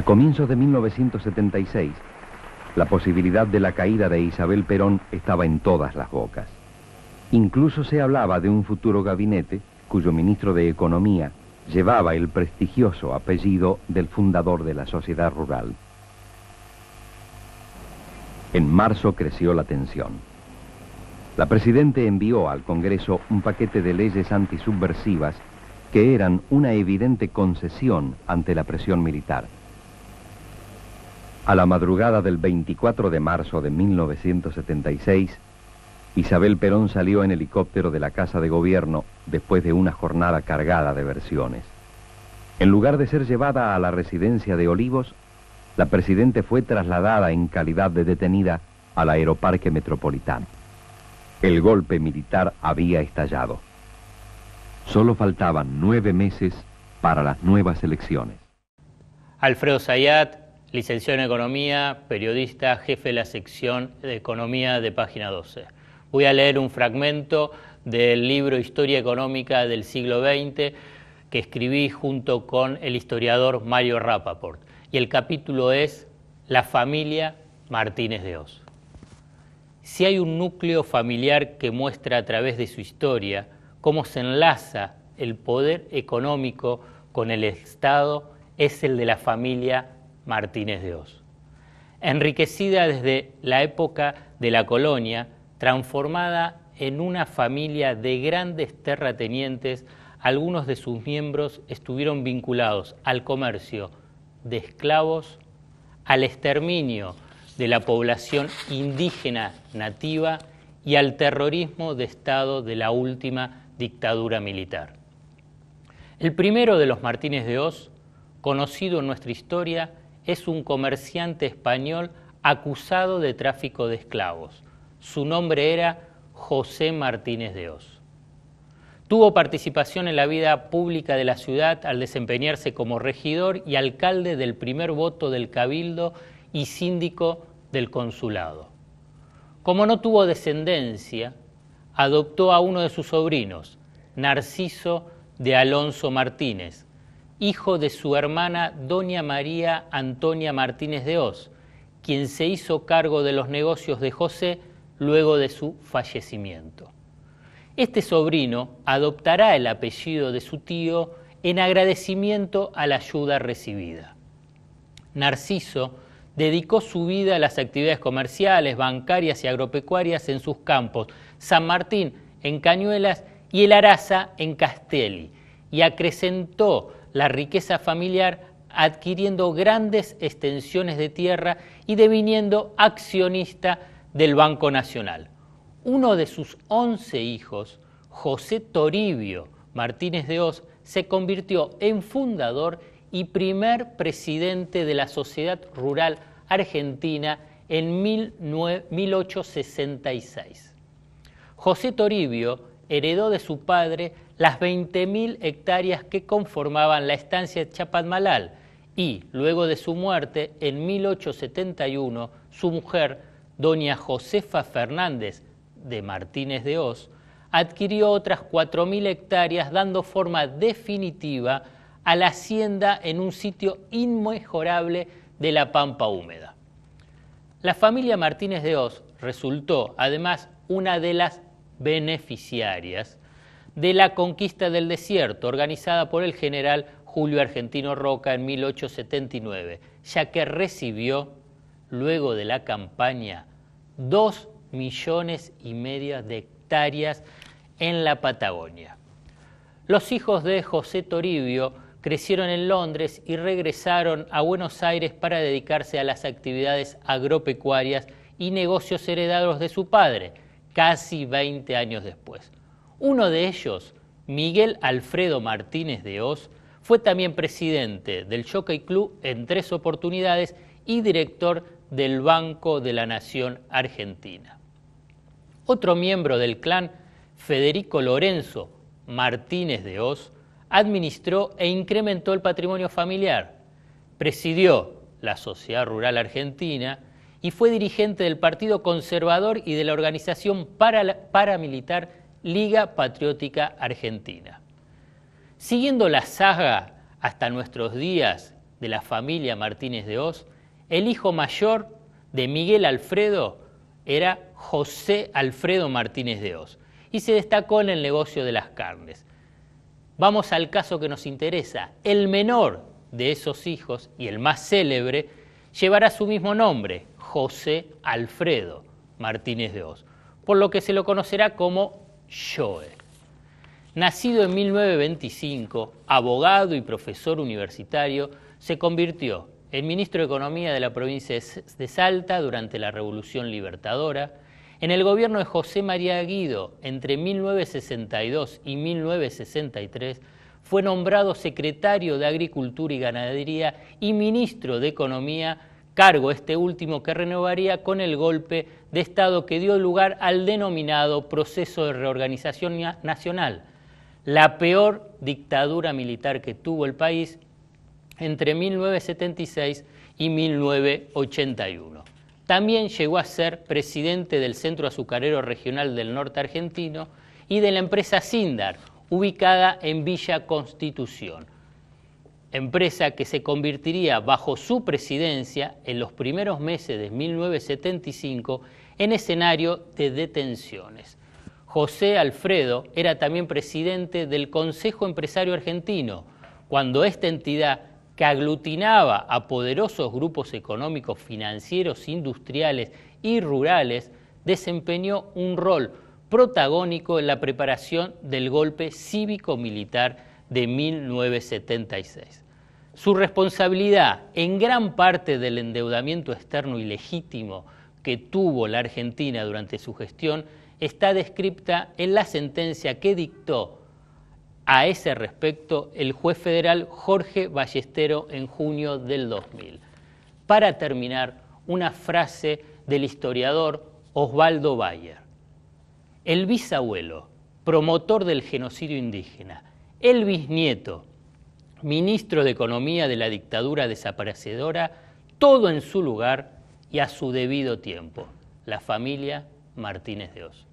comienzos de 1976, la posibilidad de la caída de Isabel Perón estaba en todas las bocas. Incluso se hablaba de un futuro gabinete cuyo ministro de Economía llevaba el prestigioso apellido del fundador de la Sociedad Rural. En marzo creció la tensión. La Presidenta envió al Congreso un paquete de leyes antisubversivas que eran una evidente concesión ante la presión militar. A la madrugada del 24 de marzo de 1976, Isabel Perón salió en helicóptero de la Casa de Gobierno después de una jornada cargada de versiones. En lugar de ser llevada a la residencia de Olivos, la Presidenta fue trasladada en calidad de detenida al Aeroparque Metropolitano. El golpe militar había estallado. Solo faltaban 9 meses para las nuevas elecciones. Alfredo Zayat, licenciado en Economía, periodista, jefe de la sección de Economía de Página 12. Voy a leer un fragmento del libro Historia Económica del siglo XX que escribí junto con el historiador Mario Rappaport. Y el capítulo es La familia Martínez de Oz. Si hay un núcleo familiar que muestra a través de su historia cómo se enlaza el poder económico con el Estado, es el de la familia Martínez de Oz. Enriquecida desde la época de la colonia, transformada en una familia de grandes terratenientes, algunos de sus miembros estuvieron vinculados al comercio de esclavos, al exterminio de la población indígena nativa y al terrorismo de Estado de la última dictadura militar. El primero de los Martínez de Oz, conocido en nuestra historia, es un comerciante español acusado de tráfico de esclavos. Su nombre era José Martínez de Oz. Tuvo participación en la vida pública de la ciudad al desempeñarse como regidor y alcalde del primer voto del Cabildo y síndico del consulado. Como no tuvo descendencia, adoptó a uno de sus sobrinos, Narciso de Alonso Martínez, hijo de su hermana doña María Antonia Martínez de Oz, quien se hizo cargo de los negocios de José luego de su fallecimiento. Este sobrino adoptará el apellido de su tío en agradecimiento a la ayuda recibida. Narciso dedicó su vida a las actividades comerciales, bancarias y agropecuarias en sus campos, San Martín en Cañuelas y El Araza en Castelli, y acrecentó la riqueza familiar adquiriendo grandes extensiones de tierra y deviniendo accionista del Banco Nacional. Uno de sus 11 hijos, José Toribio Martínez de Oz, se convirtió en fundador y primer presidente de la Sociedad Rural Argentina en 1866. José Toribio heredó de su padre las 20.000 hectáreas que conformaban la estancia de Chapadmalal y, luego de su muerte, en 1871, su mujer, doña Josefa Fernández de Martínez de Oz, adquirió otras 4.000 hectáreas, dando forma definitiva a la hacienda en un sitio inmejorable de la Pampa Húmeda. La familia Martínez de Oz resultó, además, una de las beneficiarias de la conquista del desierto, organizada por el general Julio Argentino Roca en 1879, ya que recibió, luego de la campaña, 2,5 millones de hectáreas en la Patagonia. Los hijos de José Toribio crecieron en Londres y regresaron a Buenos Aires para dedicarse a las actividades agropecuarias y negocios heredados de su padre, casi 20 años después. Uno de ellos, Miguel Alfredo Martínez de Oz, fue también presidente del Jockey Club en 3 oportunidades y director del Banco de la Nación Argentina. Otro miembro del clan, Federico Lorenzo Martínez de Oz, administró e incrementó el patrimonio familiar, presidió la Sociedad Rural Argentina y fue dirigente del Partido Conservador y de la organización paramilitar Liga Patriótica Argentina. Siguiendo la saga hasta nuestros días de la familia Martínez de Hoz, el hijo mayor de Miguel Alfredo era José Alfredo Martínez de Hoz y se destacó en el negocio de las carnes. Vamos al caso que nos interesa. El menor de esos hijos y el más célebre llevará su mismo nombre, José Alfredo Martínez de Hoz, por lo que se lo conocerá como Joe. Nacido en 1925, abogado y profesor universitario, se convirtió en ministro de Economía de la provincia de Salta durante la Revolución Libertadora. En el gobierno de José María Guido, entre 1962 y 1963, fue nombrado secretario de Agricultura y Ganadería y ministro de Economía, cargo este último que renovaría con el golpe de Estado que dio lugar al denominado Proceso de Reorganización Nacional, la peor dictadura militar que tuvo el país entre 1976 y 1981. También llegó a ser presidente del Centro Azucarero Regional del Norte Argentino y de la empresa Sindar, ubicada en Villa Constitución, empresa que se convertiría bajo su presidencia en los primeros meses de 1975 en escenario de detenciones. José Alfredo era también presidente del Consejo Empresario Argentino, cuando esta entidad, que aglutinaba a poderosos grupos económicos, financieros, industriales y rurales, desempeñó un rol protagónico en la preparación del golpe cívico-militar de 1976. Su responsabilidad en gran parte del endeudamiento externo ilegítimo que tuvo la Argentina durante su gestión está descrita en la sentencia que dictó a ese respecto el juez federal Jorge Ballestero en junio del 2000. Para terminar, una frase del historiador Osvaldo Bayer. El bisabuelo, promotor del genocidio indígena, el bisnieto, ministro de Economía de la dictadura desaparecedora, todo en su lugar y a su debido tiempo. La familia Martínez de Hoz.